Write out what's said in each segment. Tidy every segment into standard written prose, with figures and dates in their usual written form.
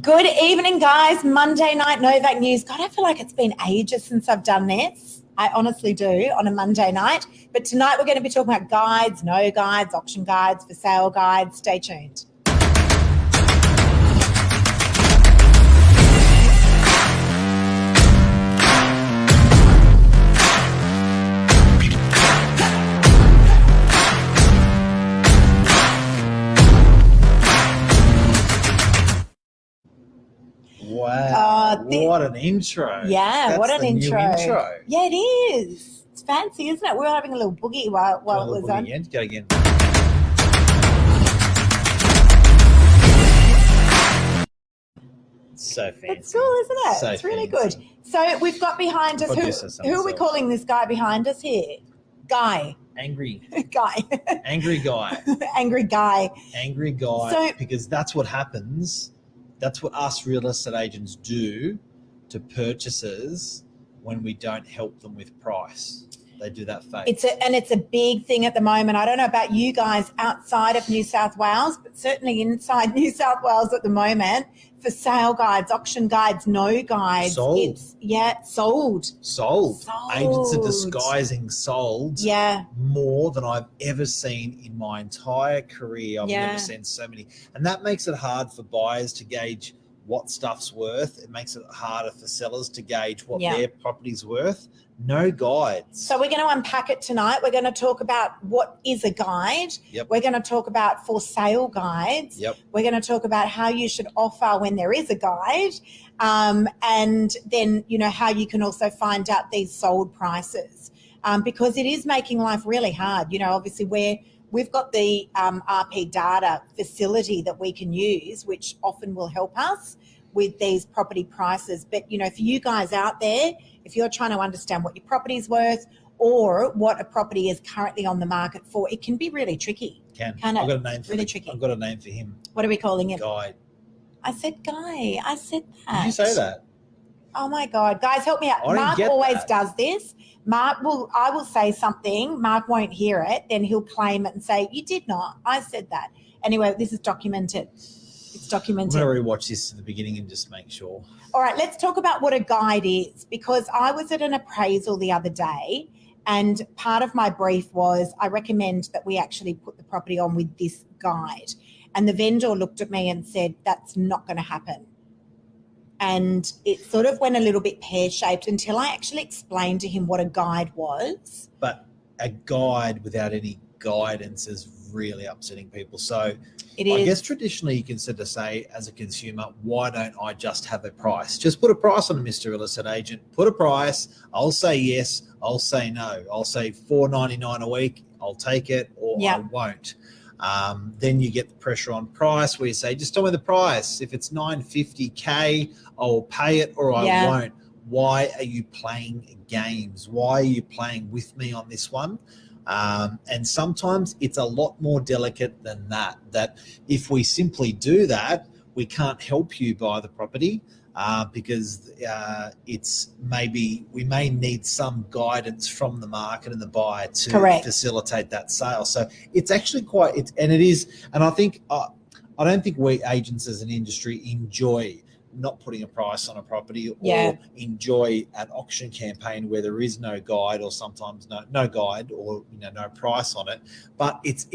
Good evening, guys. Monday night Novak News. God, I feel like it's been ages since I've done this. I honestly do on a Monday night. But tonight we're going to be talking about guides, no guides, auction guides, for sale guides. Stay tuned. Wow, what an intro. Yeah, what an intro. Intro. Yeah, it is. It's fancy, isn't it? We were having a little boogie while it was on. Go again. So fancy. It's cool, isn't it? So it's really fancy. good. So we've got behind us, who are we calling this guy behind us here? Guy. Angry. Guy. Angry guy. Angry guy. Angry guy. So, because that's what happens. That's what us real estate agents do to purchasers when we don't help them with price. They do that fake. It's a big thing at the moment. I don't know about you guys outside of New South Wales, but certainly inside New South Wales at the moment, for sale guides, auction guides, no guides. Sold. Sold. Agents are disguising sold Yeah. more than I've ever seen in my entire career. I've never seen so many. And that makes it hard for buyers to gauge what stuff's worth. It makes it harder for sellers to gauge what their property's worth. No guides. So we're going to unpack it tonight. We're going to talk about what is a guide. Yep. We're going to talk about for sale guides. Yep. We're going to talk about how you should offer when there is a guide. And then, how you can also find out these sold prices because it is making life really hard. Obviously we've got the RP data facility that we can use, which often will help us with these property prices. But, for you guys out there, if you're trying to understand what your property is worth or what a property is currently on the market for, it can be really tricky. I've got a name for tricky. I've got a name for him. What are we calling him? Guide. I said Guy. I said that. Did you say that? Oh my God. Guys, help me out. Mark always does this. I will say something. Mark won't hear it. Then he'll claim it and say, you did not. I said that. Anyway, this is documented. It's documented. I'm going to rewatch this to the beginning and just make sure. All right, let's talk about what a guide is, because I was at an appraisal the other day and part of my brief was I recommend that we actually put the property on with this guide. And the vendor looked at me and said, that's not going to happen. And it sort of went a little bit pear-shaped until I actually explained to him what a guide was. But a guide without any guidance is really upsetting people. So I guess traditionally you can sort of say as a consumer, why don't I just have a price? Just put a price on it, Mr. Real Estate Agent. Put a price. I'll say yes. I'll say no. I'll say $4.99 a week. I'll take it or I won't. Then you get the pressure on price where you say, just tell me the price. If it's $950K, I will pay it or I won't. Why are you playing games? Why are you playing with me on this one? And sometimes it's a lot more delicate than that if we simply do that, we can't help you buy the property because we may need some guidance from the market and the buyer to facilitate that sale. So it's actually and I think I don't think we agents as an industry enjoy not putting a price on a property or enjoy an auction campaign where there is no guide or sometimes no guide or no price on it. But it's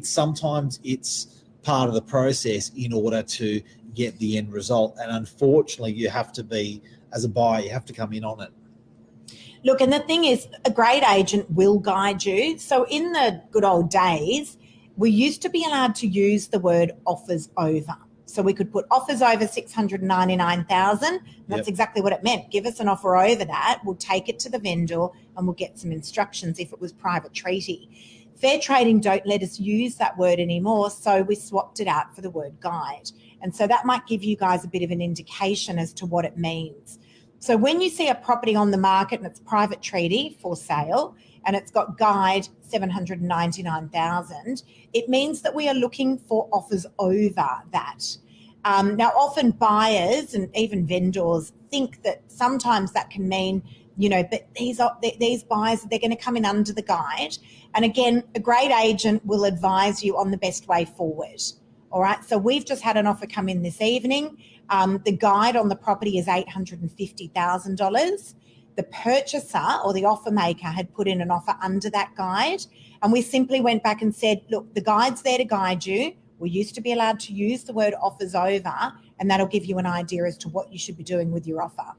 sometimes it's part of the process in order to get the end result. And unfortunately you have to be, as a buyer, you have to come in on it. Look, and the thing is, a great agent will guide you. So in the good old days, we used to be allowed to use the word offers over. So we could put offers over $699,000. That's exactly what it meant. Give us an offer over that. We'll take it to the vendor and we'll get some instructions if it was private treaty. Fair trading don't let us use that word anymore, so we swapped it out for the word guide. And so that might give you guys a bit of an indication as to what it means. So when you see a property on the market and it's private treaty for sale and it's got guide $799,000, it means that we are looking for offers over that. Now, often buyers and even vendors think that sometimes that can mean, but these buyers, they're going to come in under the guide. And again, a great agent will advise you on the best way forward. All right. So we've just had an offer come in this evening. The guide on the property is $850,000. The purchaser or the offer maker had put in an offer under that guide. And we simply went back and said, look, the guide's there to guide you. We used to be allowed to use the word offers over, and that'll give you an idea as to what you should be doing with your offer.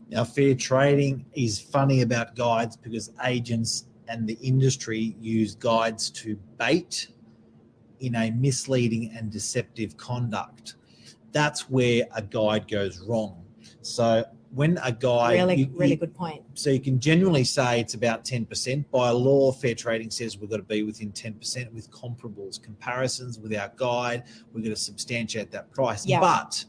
Now, fair trading is funny about guides because agents and the industry use guides to bait in a misleading and deceptive conduct. That's where a guide goes wrong. So when a guide... Really good point. So you can generally say it's about 10%. By law, fair trading says we've got to be within 10% with comparables, comparisons with our guide. We've got to substantiate that price. Yeah. But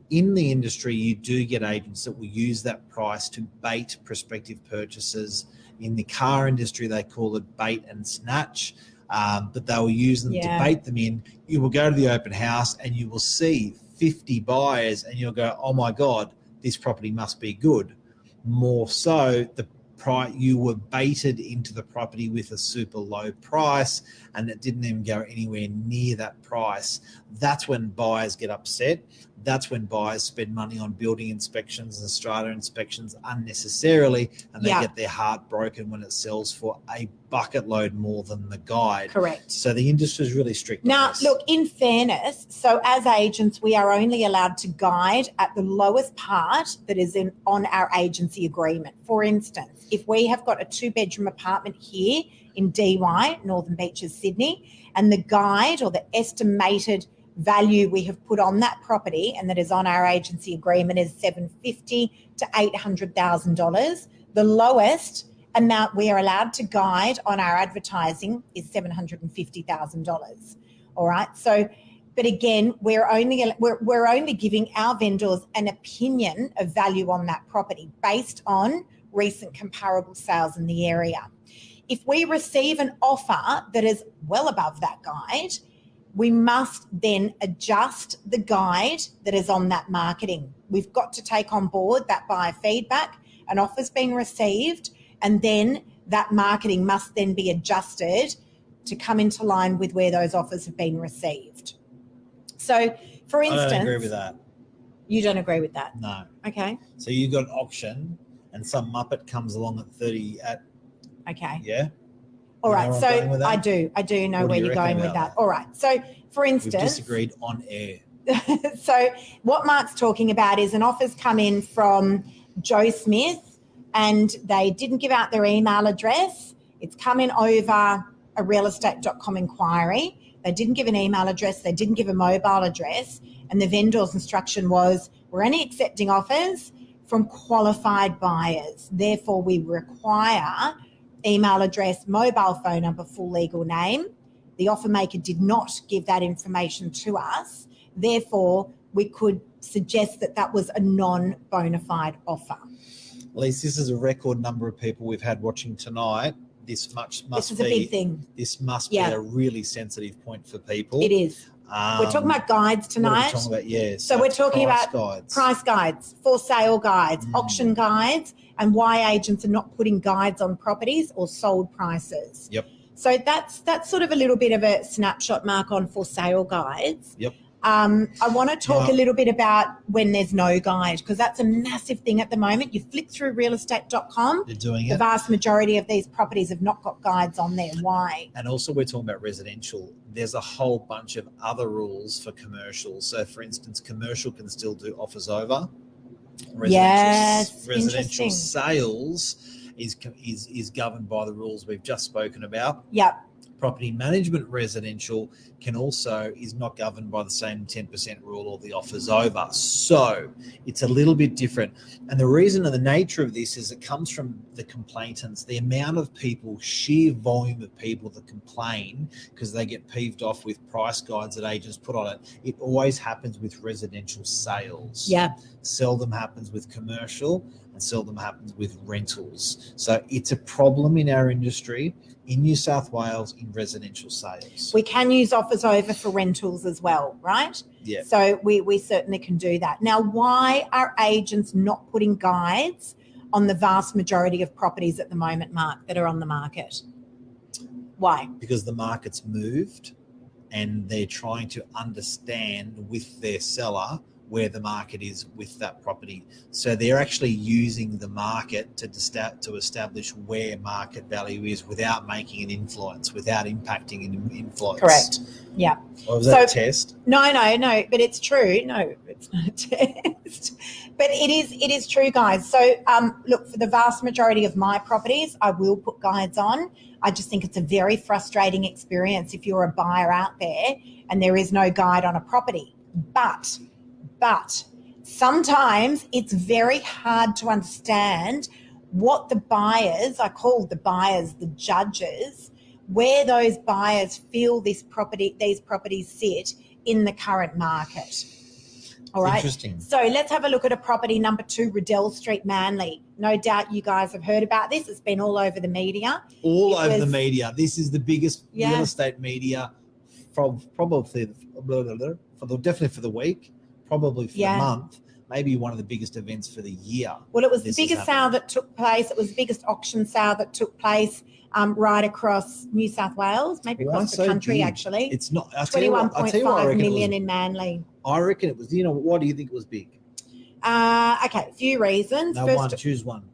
in the industry, you do get agents that will use that price to bait prospective purchasers. In the car industry, they call it bait and snatch. But they will use them to bait them in. You will go to the open house and you will see 50 buyers and you'll go, oh my God, this property must be good. More so, you were baited into the property with a super low price and it didn't even go anywhere near that price. That's when buyers get upset. That's when buyers spend money on building inspections and strata inspections unnecessarily, and they get their heart broken when it sells for a bucket load more than the guide. Correct. So the industry is really strict on Now, this. look, in fairness, so as agents, we are only allowed to guide at the lowest part that is on our agency agreement. For instance, if we have got a 2-bedroom apartment here in DY, Northern Beaches, Sydney, and the guide or the estimated value we have put on that property and that is on our agency agreement is $750,000 to $800,000. The lowest amount we are allowed to guide on our advertising is $750,000. All right. So, but again, we're only giving our vendors an opinion of value on that property based on recent comparable sales in the area. If we receive an offer that is well above that guide, we must then adjust the guide that is on that marketing. We've got to take on board that buyer feedback, an offer's been received, and then that marketing must then be adjusted to come into line with where those offers have been received. So, for instance... I don't agree with that. You don't agree with that? No. Okay. So you've got an auction and some muppet comes along at 30 at... Okay. Yeah? All right, so I do know where you're going with that. All right, so for instance... We've disagreed on air. So what Mark's talking about is an offer's come in from Joe Smith and they didn't give out their email address. It's come in over a realestate.com inquiry. They didn't give an email address. They didn't give a mobile address. And the vendor's instruction was, we're only accepting offers from qualified buyers. Therefore, we require email address, mobile phone number, full legal name. The offer maker did not give that information to us. Therefore, we could suggest that that was a non-bona fide offer. At least this is a record number of people we've had watching tonight. This is a big thing. This must be a really sensitive point for people. It is. We're talking about guides tonight. What are we talking about? So we're talking about price guides, for sale guides, auction guides, and why agents are not putting guides on properties or sold prices. Yep. So that's sort of a little bit of a snapshot, Mark, on for sale guides. Yep. I want to talk a little bit about when there's no guide, because that's a massive thing at the moment. You flick through realestate.com. They're doing it. The vast majority of these properties have not got guides on there. Why? And also we're talking about residential. There's a whole bunch of other rules for commercial. So, for instance, commercial can still do offers over. Residential sales is governed by the rules we've just spoken about. Yep. Property management residential is not governed by the same 10% rule or the offers over. So it's a little bit different. And the reason and the nature of this is it comes from the complainants, the amount of people, sheer volume of people that complain because they get peeved off with price guides that agents put on it. It always happens with residential sales. Yeah. Seldom happens with commercial and seldom happens with rentals. So it's a problem in our industry in New South Wales in residential sales. We can use offers over for rentals as well, right? Yeah. So we certainly can do that. Now, why are agents not putting guides on the vast majority of properties at the moment, Mark, that are on the market? Why? Because the market's moved. and they're trying to understand with their seller where the market is with that property. So they're actually using the market to establish where market value is without making an influence, without impacting an influence. Correct. Yeah. Or was that a test? No, but it's true. No, it's not a test. But it is true, guys. So look, for the vast majority of my properties, I will put guides on. I just think it's a very frustrating experience if you're a buyer out there and there is no guide on a property. But sometimes it's very hard to understand what the buyers, I call the buyers the judges, where those buyers feel these properties sit in the current market. All right. Interesting. So let's have a look at a property, number 2, Riddell Street, Manly. No doubt you guys have heard about this. It's been all over the media. The media. This is the biggest real estate media definitely for the week, probably for the month, maybe one of the biggest events for the year. Well, it was the biggest sale that took place. It was the biggest auction sale that took place right across New South Wales, maybe across the country, actually. It's not. 21.5 million in Manly. I reckon it was, what do you think it was big? Okay, a few reasons. No, choose one.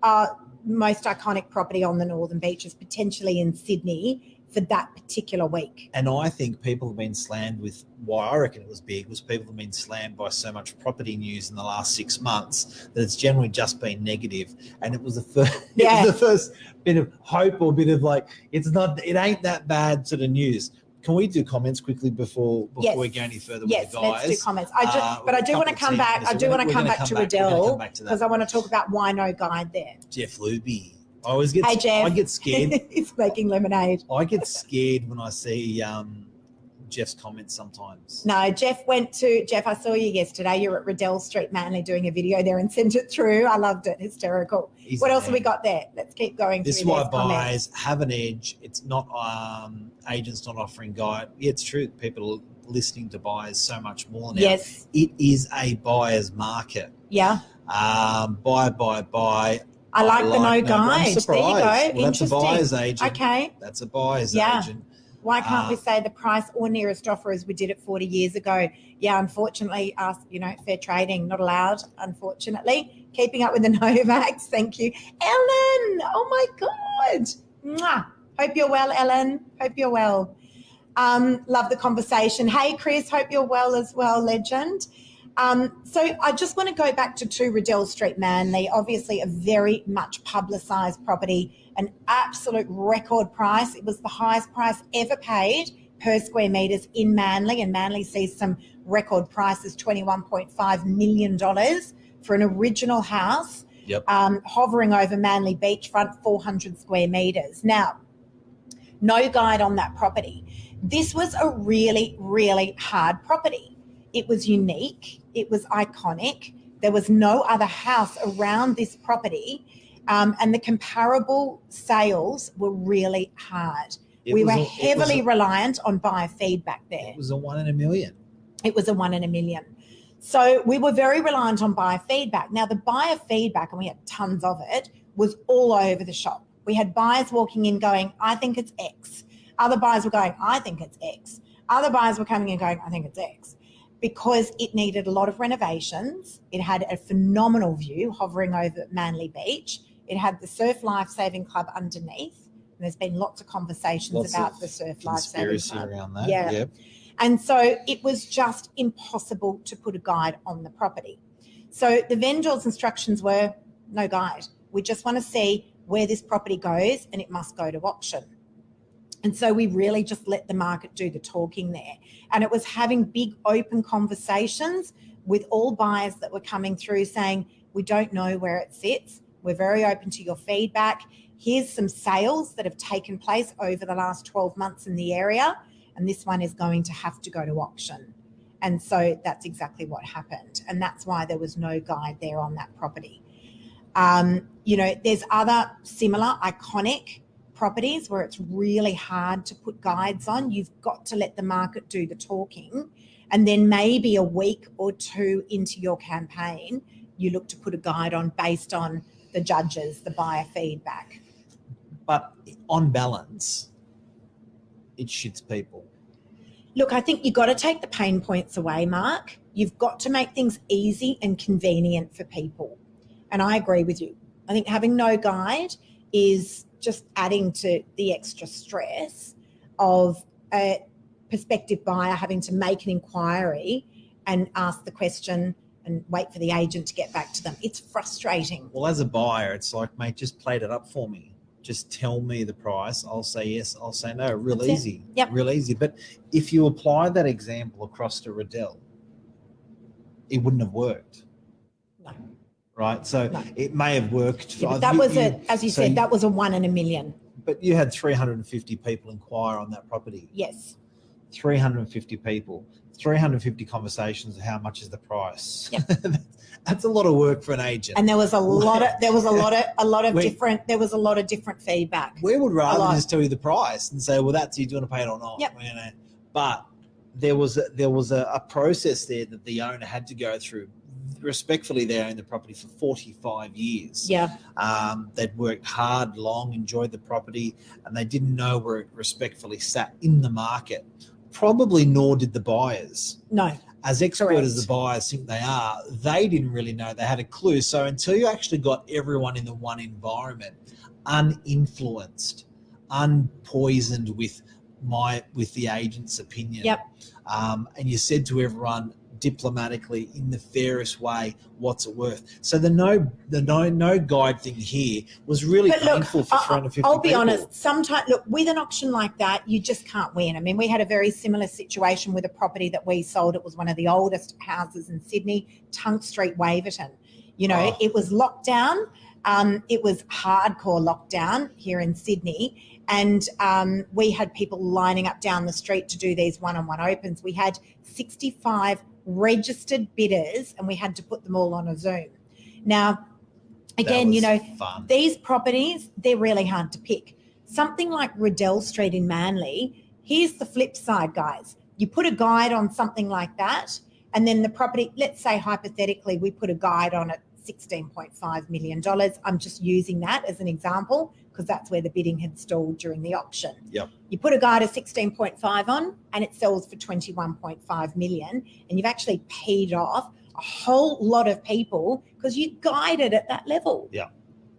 Most iconic property on the Northern Beaches, potentially in Sydney, for that particular week. And I think people have been slammed with why I reckon it was big was people have been slammed by so much property news in the last 6 months that it's generally just been negative. And it was the first, it was the first bit of hope or bit of like, it ain't that bad sort of news. Can we do comments quickly before we go any further with the guys? Yes, let's do comments. I do want to come back. I do want to come back to Riddell because I want to talk about why no guide there. Jeff Luby. I get scared. He's making lemonade. I get scared when I see Jeff's comments sometimes. No, Jeff, I saw you yesterday. You're at Riddell Street, Manly, doing a video there and sent it through. I loved it. Hysterical. What else have we got there? Let's keep going. This is why buyers have an edge. It's not agents not offering guide. Yeah, it's true. People are listening to buyers so much more now. Yes. It is a buyer's market. Yeah. Buy. I like the no guide. I'm surprised. There you go. Well, interesting. That's a buyer's agent. Okay. That's a buyer's agent. Why can't we say the price or nearest offer as we did it 40 years ago? Yeah, unfortunately, fair trading, not allowed, unfortunately. Keeping up with the Novaks, thank you. Ellen, oh my God. Mwah. Hope you're well, Ellen. Hope you're well. Love the conversation. Hey, Chris, hope you're well as well, legend. So I just want to go back to Riddell Street, Manly. Obviously, a very much publicised property, an absolute record price. It was the highest price ever paid per square metres in Manly, and Manly sees some record prices, $21.5 million for an original house, hovering over Manly beachfront, 400 square metres. Now, no guide on that property. This was a really, really hard property. It was unique. It was iconic. There was no other house around this property, and the comparable sales were really hard. We were heavily reliant on buyer feedback there. It was a 1 in a million. It was a 1 in a million. So we were very reliant on buyer feedback. Now, the buyer feedback, and we had tons of it, was all over the shop. We had buyers walking in going, I think it's X. Other buyers were going, I think it's X. Other buyers were coming in going, I think it's X. Because it needed a lot of renovations. It had a phenomenal view hovering over Manly Beach. It had the Surf Lifesaving Club underneath. And there's been lots of conversations about the Surf Lifesaving Club. Around that. Yeah. Yep. And so it was just impossible to put a guide on the property. So the vendor's instructions were no guide. We just want to see where this property goes, and it must go to auction. And so we really just let the market do the talking there. And it was having big open conversations with all buyers that were coming through saying, we don't know where it sits. We're very open to your feedback. Here's some sales that have taken place over the last 12 months in the area, and this one is going to have to go to auction. And so that's exactly what happened. And that's why there was no guide there on that property. There's other similar iconic properties where it's really hard to put guides on. You've got to let the market do the talking, and then maybe a week or two into your campaign, you look to put a guide on based on the judges, the buyer feedback. But on balance, it shits people. Look, I think you've got to take the pain points away, Mark. You've got to make things easy and convenient for people. And I agree with you. I think having no guide is just adding to the extra stress of a prospective buyer having to make an inquiry and ask the question and wait for the agent to get back to them. It's frustrating. Well, as a buyer, it's like, mate, just plate it up for me. Just tell me the price. I'll say yes. I'll say no. Real That's easy. Yep. Real easy. But if you apply that example across to Riddell, it wouldn't have worked. No. Right? So it may have worked. Yeah, but that was as you said, that was a 1 in a million. But you had 350 people inquire on that property. Yes. 350 people, 350 conversations. How much is the price? Yep. That's a lot of work for an agent. And there was a lot of different feedback. We would rather just tell you the price and say, well, that's you. Do you want to pay it or not? Yep. You know? But there was a process there that the owner had to go through. Respectfully, they owned the property for 45 years. Yeah. They'd worked hard, long, enjoyed the property, and they didn't know where it respectfully sat in the market. Probably nor did the buyers. No. As expert as the buyers think they are, they didn't really know. They had a clue. So until you actually got everyone in the one environment, uninfluenced, unpoisoned with the agent's opinion, yep. And you said to everyone diplomatically in the fairest way, what's it worth? So the no guide thing here was really painful for 350 I'll be people. honest, sometimes, look, with an auction like that, you just can't win. I mean, we had a very similar situation with a property that we sold. It was one of the oldest houses in Sydney, Tunk Street, Waverton. You know, It was lockdown. It was hardcore lockdown here in Sydney. And we had people lining up down the street to do these one-on-one opens. We had 65 registered bidders and we had to put them all on a Zoom. Now, again, fun. These properties, they're really hard to pick. Something like Riddell Street in Manly, here's the flip side, guys. You put a guide on something like that, and then the property, let's say hypothetically, we put a guide on it, $16.5 million. I'm just using that as an example because that's where the bidding had stalled during the auction. Yep. You put a guide of 16.5 on and it sells for 21.5 million, and you've actually paid off a whole lot of people because you guided at that level. Yeah.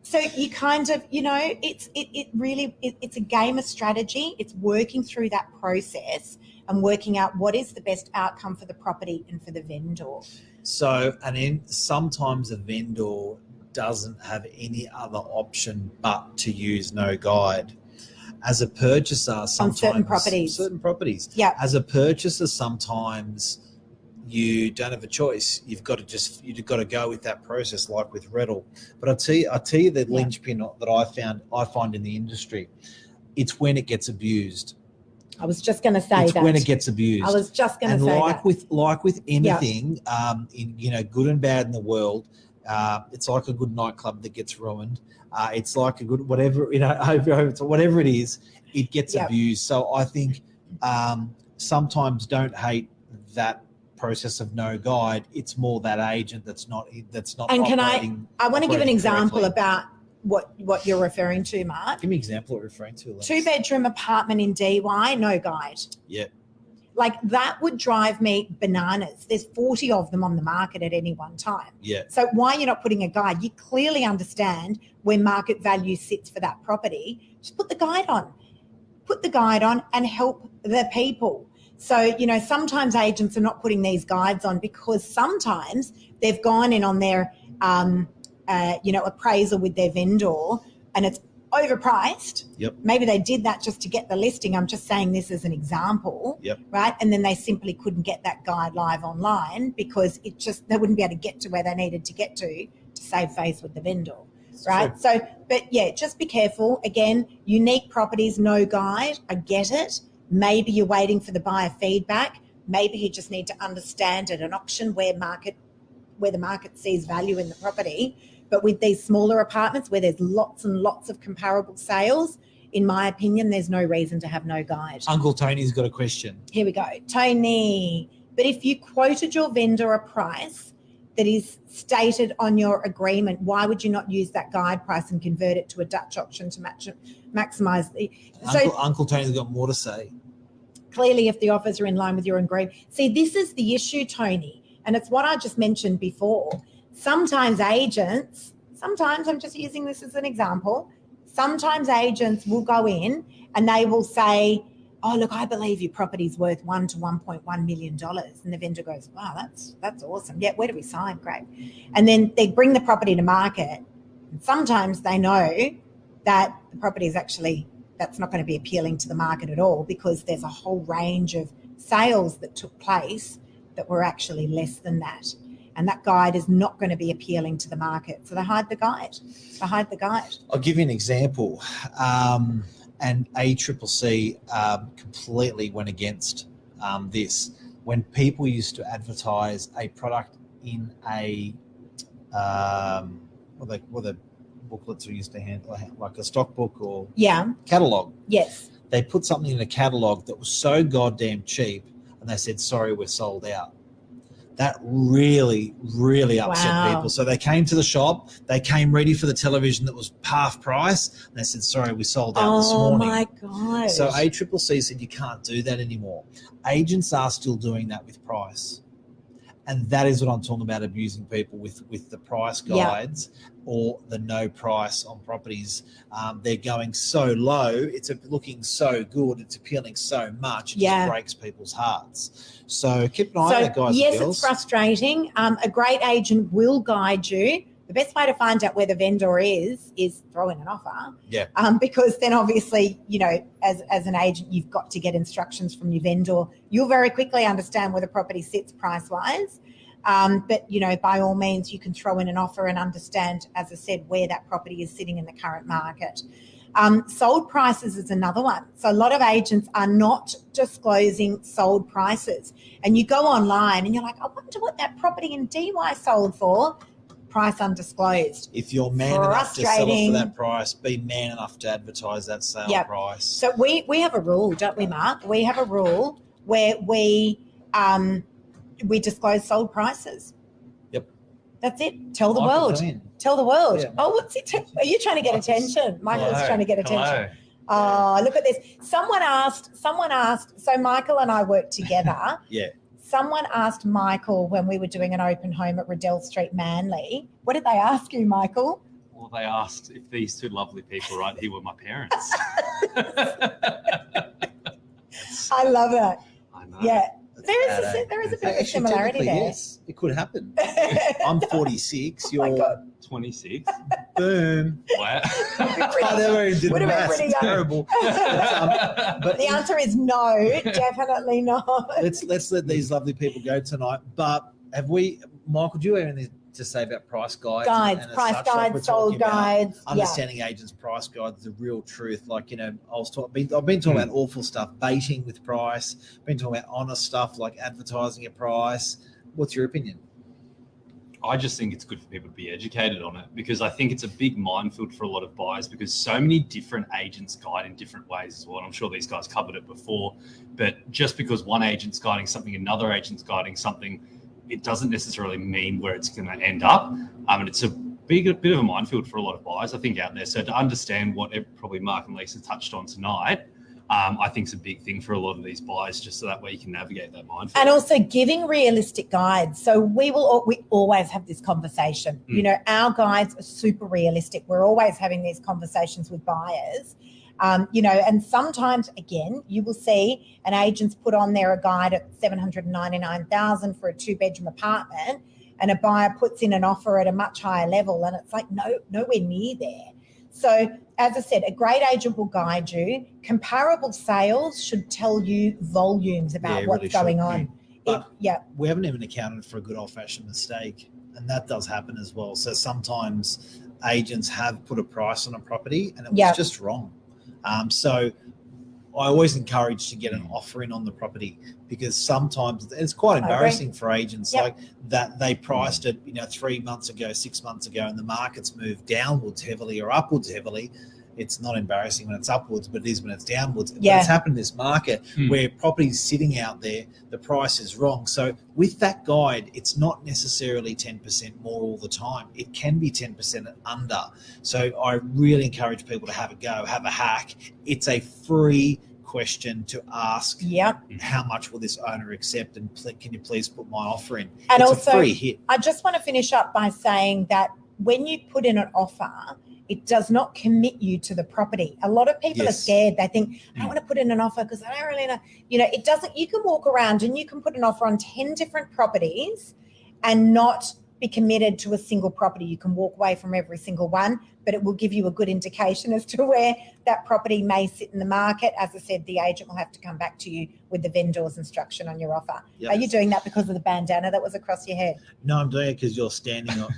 So you kind of, it's a game of strategy. It's working through that process and working out what is the best outcome for the property and for the vendor. So, and then sometimes a vendor doesn't have any other option but to use no guide. As a purchaser, sometimes on certain properties. Yeah. As a purchaser, sometimes you don't have a choice. You've got to go with that process, like with Riddell. But I tell you the linchpin that I find in the industry, it's when it gets abused. I was just going to say that. It's when it gets abused. I was just going to say that. And like with anything, in good and bad in the world, it's like a good nightclub that gets ruined. It's like a good whatever whatever it is, it gets abused. So I think sometimes don't hate that process of no guide. It's more that agent that's not. And can I want to give an example about what you're referring to, Mark. Give me an example of what you're referring to. 2-bedroom apartment in DY, no guide. Yeah. Like that would drive me bananas. There's 40 of them on the market at any one time. Yeah. So why you're not putting a guide? You clearly understand where market value sits for that property. Just put the guide on. Put the guide on and help the people. So, sometimes agents are not putting these guides on because sometimes they've gone in on their appraisal with their vendor and it's overpriced. Yep. Maybe they did that just to get the listing. I'm just saying this as an example. Yep. Right. And then they simply couldn't get that guide live online because they wouldn't be able to get to where they needed to get to save face with the vendor. Right. Sure. So, but yeah, just be careful. Again, unique properties, no guide. I get it. Maybe you're waiting for the buyer feedback. Maybe you just need to understand at an auction where the market sees value in the property. But with these smaller apartments where there's lots and lots of comparable sales, in my opinion, there's no reason to have no guide. Uncle Tony's got a question. Here we go. Tony, but if you quoted your vendor a price that is stated on your agreement, why would you not use that guide price and convert it to a Dutch auction to maximise the... Uncle Tony's got more to say. Clearly, if the offers are in line with your agreement. See, this is the issue, Tony, and it's what I just mentioned before. Sometimes agents, I'm just using this as an example, sometimes agents will go in and they will say, oh, look, I believe your property's worth $1 to $1.1 million. And the vendor goes, wow, that's awesome. Yeah, where do we sign? Great. And then they bring the property to market. And sometimes they know that the property is actually, that's not going to be appealing to the market at all, because there's a whole range of sales that took place that were actually less than that. And that guide is not going to be appealing to the market. So they hide the guide. I'll give you an example. And ACCC completely went against this. When people used to advertise a product in a, what the booklets we used to handle, like a stock book or catalogue. Yes. They put something in a catalogue that was so goddamn cheap, and they said, sorry, we're sold out. That really, really upset people. So they came to the shop. They came ready for the television that was half price. And they said, sorry, we sold out this morning. Oh, my God. So ACCC said you can't do that anymore. Agents are still doing that with price. And that is what I'm talking about, abusing people with the price guides or the no price on properties. They're going so low. It's looking so good. It's appealing so much. It just breaks people's hearts. So keep an eye on that, guys and girls. It's frustrating. A great agent will guide you. The best way to find out where the vendor is throw in an offer. Yeah. Because then obviously, as an agent, you've got to get instructions from your vendor. You'll very quickly understand where the property sits price-wise. But, by all means, you can throw in an offer and understand, as I said, where that property is sitting in the current market. Sold prices is another one. So a lot of agents are not disclosing sold prices. And you go online and you're like, I wonder what that property in DY sold for. Price undisclosed. If you're man enough to sell it for that price, be man enough to advertise that sale price. So we have a rule, don't we, Mark? We have a rule where we disclose sold prices. Yep. That's it. Tell the world. Tell the world. Yeah. Oh, what's it? Are you trying to get attention? Michael's trying to get attention. Oh, look at this. Someone asked, so Michael and I work together. Yeah. Someone asked Michael when we were doing an open home at Riddell Street, Manly. What did they ask you, Michael? Well, they asked if these two lovely people right here were my parents. I love it. I know. Yeah. There is a bit of a similarity there. Yes, it could happen. I'm 46. You're 26. Boom. Wow. I never even did the maths. It's terrible. But the answer is no, definitely not. Let's let these lovely people go tonight. But Michael, do you have anything to say about price guides? Price guides, sold guides. Understanding agents' price guides, the real truth. Like, I've been talking about awful stuff, baiting with price. Been talking about honest stuff like advertising at price. What's your opinion? I just think it's good for people to be educated on it, because I think it's a big minefield for a lot of buyers, because so many different agents guide in different ways as well. And I'm sure these guys covered it before, but just because one agent's guiding something, another agent's guiding something, it doesn't necessarily mean where it's going to end up. And it's a bit of a minefield for a lot of buyers, I think, out there. So to understand what probably Mark and Lisa touched on tonight, I think it's a big thing for a lot of these buyers, just so that way you can navigate that minefield. And also giving realistic guides. So we always have this conversation. Our guides are super realistic. We're always having these conversations with buyers. And sometimes, again, you will see an agent's put on there a guide at $799,000 for a 2-bedroom apartment, and a buyer puts in an offer at a much higher level, and it's like nowhere near there. So, as I said, a great agent will guide you. Comparable sales should tell you volumes about what's going on. But we haven't even accounted for a good old-fashioned mistake, and that does happen as well. So sometimes agents have put a price on a property, and it was just wrong. So I always encourage to get an offer in on the property, because sometimes it's quite embarrassing for agents like that. They priced it, 3 months ago, 6 months ago, and the market's moved downwards heavily or upwards heavily. It's not embarrassing when it's upwards, but it is when it's downwards. But it's happened in this market where property's sitting out there, the price is wrong. So with that guide, it's not necessarily 10% more all the time. It can be 10% under. So I really encourage people to have a go, have a hack. It's a free question to ask. Yep. How much will this owner accept? And can you please put my offer in? And it's also, a free hit. I just want to finish up by saying that when you put in an offer, it does not commit you to the property. A lot of people are scared. They think, I don't want to put in an offer because I don't really know. It doesn't. You can walk around and you can put an offer on 10 different properties and not be committed to a single property. You can walk away from every single one, but it will give you a good indication as to where that property may sit in the market. As I said, the agent will have to come back to you with the vendor's instruction on your offer. Yep. Are you doing that because of the bandana that was across your head? No, I'm doing it because you're standing on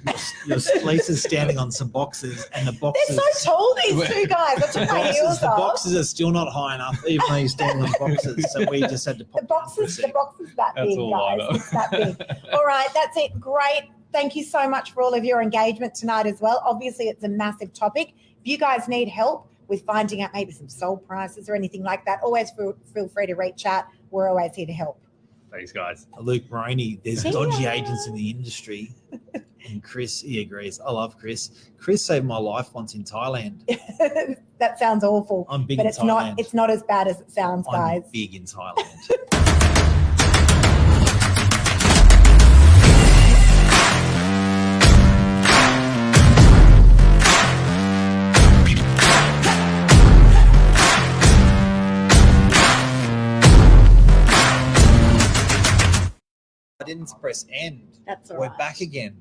your Lisa's standing on some boxes, and the boxes. They're so tall, these two guys. I took my heels the off. boxes are still not high enough, even though you're standing on boxes. So we just had to pop the boxes that That's big, guys. It's that big. All right, that's it. Great. Thank you so much for all of your engagement tonight as well. Obviously, it's a massive topic. If you guys need help with finding out maybe some sold prices or anything like that, always feel free to reach out. We're always here to help. Thanks, guys. Luke Maroney, there's dodgy agents in the industry. And Chris, he agrees. I love Chris. Chris saved my life once in Thailand. That sounds awful. I'm big but in it's Thailand. It's not as bad as it sounds, guys. I'm big in Thailand. I didn't press end. That's all We're right. back again.